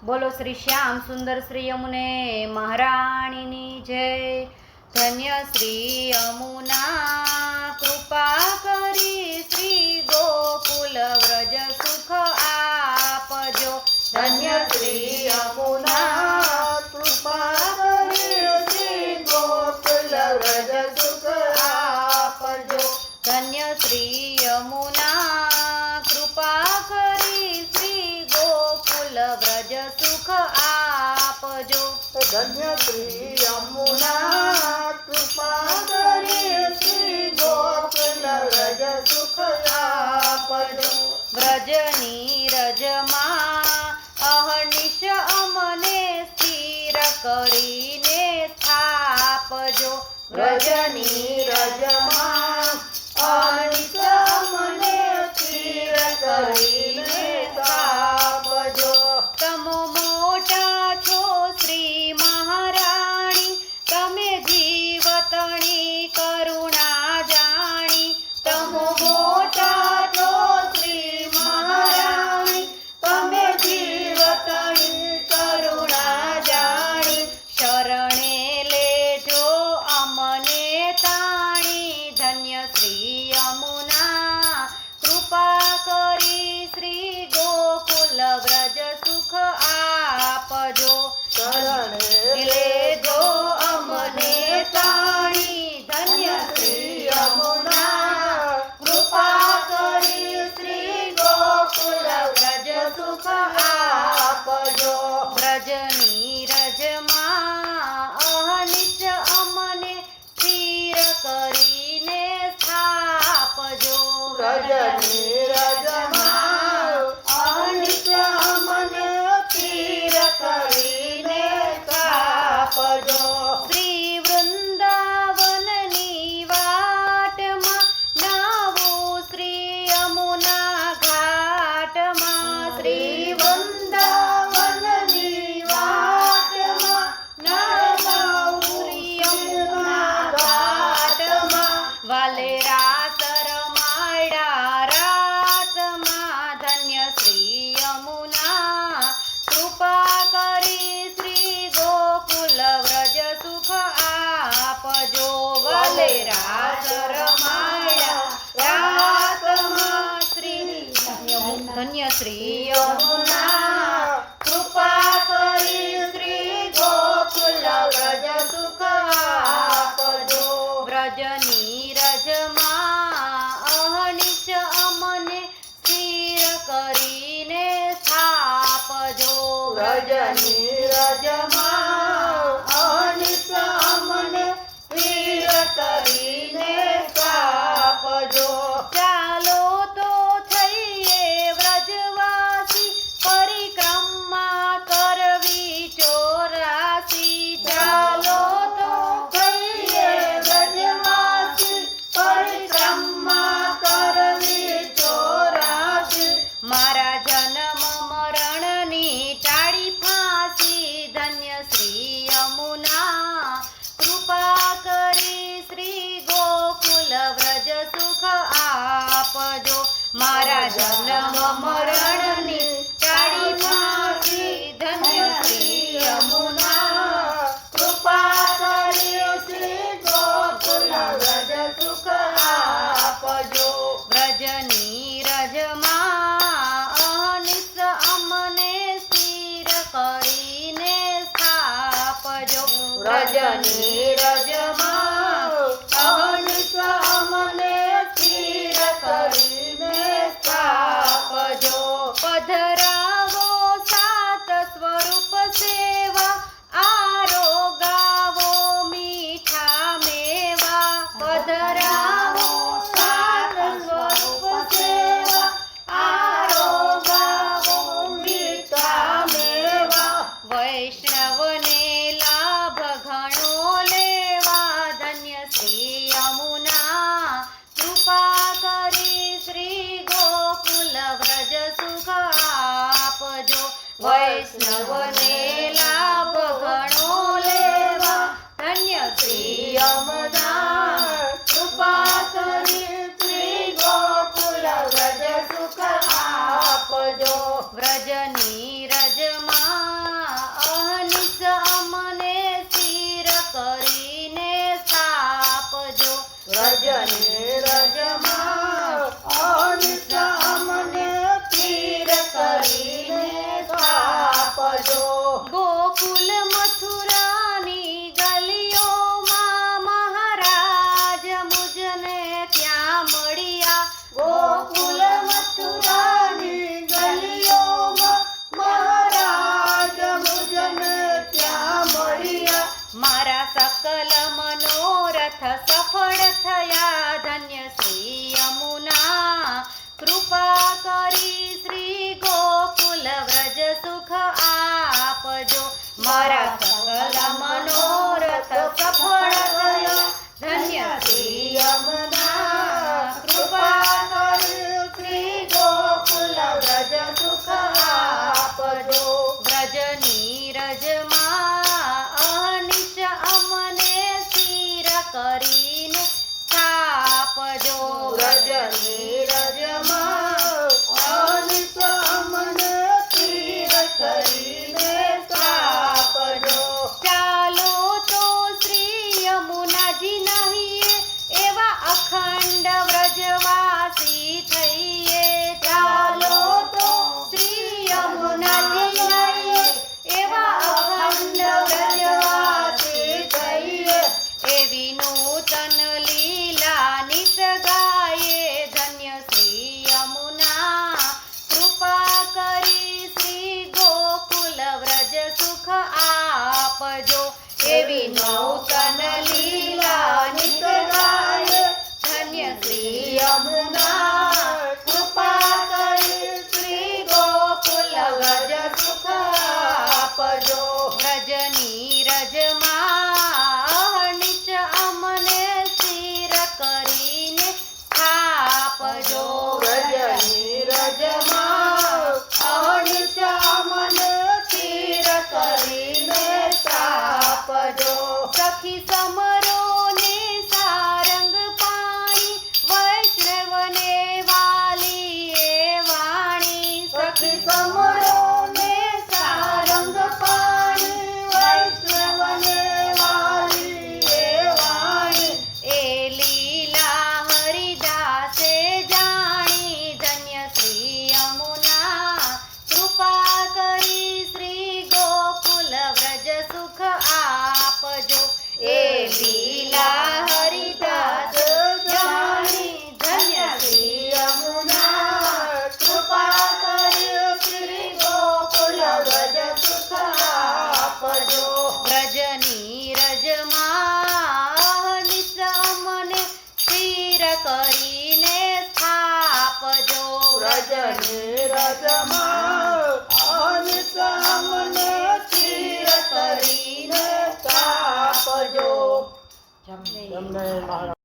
બોલો શ્રી શ્યામ સુંદર શ્રી યમુને મહારાણીની જય। ધન્ય શ્રી યમુના કૃપા કરી શ્રી ગોકુલ વ્રજ સુખ આપજો। ધન્ય શ્રી યમુના કૃપા કરી શ્રી ગોકુલ વ્રજ સુખ આપજો। ધન્ય શ્રી યમુના કૃપા કરી શ્રી ગોકુલ વ્રજ સુખ આપજો। ધન્ય શ્રી યમુના કૃપા કરી શ્રી ગોકુલ વ્રજ સુખ આપજો। વ્રજની રજમાં અહર્નિશ અમને સ્થિર કરીને સ્થાપજો। વ્રજની રજમાં અનિશ અમને સ્થિર કરીને સ્થાપજો। તમો મોટા છો શ્રી મહારાણી, તમે જીવતણી કરુણા જાણી। તમો મોટા છો શ્રી મહારાણી, તમે જીવતણી કરુણા જાણી। શરણે લેજો અમને તાણી, ધન્ય શ્રી યમુના કૃપા કરી શ્રી ગોકુલ વ્રજ સુખ આપજો। શરણે લેજો અમને તાણી, ધન્ય શ્રી યમુના કૃપા કરી શ્રી ગોકુલ વ્રજ સુખ આપજો। વ્રજની રજમાં અહનિશ અમને સ્થિર કરીને સ્થાપજો। વ્રજની રજમાં અનિશ અમને સ્થિર કરીને સ્થાપજો। શ્રી વૃંદાવનની વાટમાં નાવો શ્રી યમુના ઘાટમાં। શ્રી વૃંદાવનની વાટમાં નાવું શ્રી યમુના ઘાટમાં, વાલે રાસ રમાડ્યા રાતમાં। ધન્ય શ્રી યમુના કૃપા કરી શ્રી ગોકુલ વ્રજ સુખ આપજો। વાલે રાસ રમાડ્યા રાતમાં શ્રી ધન્ય શ્રી યમુના કૃપા કરી શ્રી ગોકુલ વ્રજ સુખ આપજો। વ્રજની રજમાં અહનિશ અમને સ્થિર કરીને સ્થાપજો। વ્રજની રજમાં અનિશ અમને સ્થિર કરીને સ્થાપજો। ચાલો તો થઈએ વ્રજવાસી, પરિક્રમા કરવી 84। ચાલો તો થઈએ વ્રજવાસી, પરિક્રમા કરવી 84। મારા જન્મ મરણની ટાળી ફાંસી, ધન્ય શ્રી યમુના કૃપા કરી શ્રી ગોકુલ વ્રજ સુખ આપજો। મારા જન્મ મરણની ટાળી ફાંસી, ધન્ય શ્રી યમુના કૃપા કરી શ્રી ગોકુલ વ્રજ સુખ આપજો। વ્રજની રજમાં અહનિશ અમને સ્થિર કરીને સ્થાપજો। વ્રજની રજમાં અહનિશ અમને સ્થિર કરીને સ્થાપજો। પધરાવો સાત સ્વરૂપ સેવા, આરોગાવો મીઠા મેવા। પધરાવો સાત સ્વરૂપ સેવા, આરોગાવો મીઠા મેવા। વૈષ્ણવને લાભ ઘણો લેવા, ધન્ય શ્રી યમુના કૃપા કરી શ્રી ગોકુલ વ્રજ સુખ આપજો। વૈષ્ણવને લાભ ઘણો લેવા, ધન્ય શ્રી યમુના કૃપા કરી શ્રી ગોકુલ વ્રજ સુખ આપજો। વ્રજની રજમાં મારા સકલ મનોરથ સફળ થયા ધન્ય શ્રી યમુના કૃપા કરી શ્રી ગોકુલ વ્રજ સુખ આપજો વ્રજની રજમાં અનિશ અમને સ્થિર કરીને સ્થાપજો વ્રજની રજમાં અનિશ અમને સ્થિર કરીને સ્થાપજો ચાલો તો શ્રી યમુનાજી નહીએ એવા અખંડ વ્રજવાસી થઈએ ચાલો તો શ્રી યમુનાજી નહીએ એવા અખંડ વ્રજવાસી થઈએ એવી નૂતન લીલા નિત ગાયે ધન્ય શ્રી યમુના કૃપા કરી શ્રી ગોકુલ વ્રજ સુખ આપજો એવી નૂતન લીલા નિત ગાયે ધન્ય શ્રી યમુના કૃપા કરી શ્રી ગોકુલ વ્રજ સુખ આપજો વ્રજની રજમાં નિચ અમને સ્થિર કરીને સ્થાપજો વ્રજની રજમાં અનિશ અમને સ્થિર કરીને સ્થાપજો સખી સમરો ને સારંગ પાણી વૈષ્ણવને વાલી એ વાણી સખી સમરો ને સારંગ પાણી વૈષ્ણવને વાલી એ વાણી એ લીલા હરિદાસે જાણી ધન્ય શ્રી યમુના કૃપા કરી શ્રી ગોકુલ વ્રજ સુખ આપજો એ લીલા હરિદાસ જાણી ધન્ય શ્રી યમુના કૃપા કરી શ્રી ગોકુલ વ્રજ સુખ આપજો વ્રજની રજમાં નિશ અમને સ્થિર કરીને સ્થાપજો વ્રજની રજમાં અનિશ અમને સ્થિર કરીને સ્થાપજો. જમને તમને મહારાજ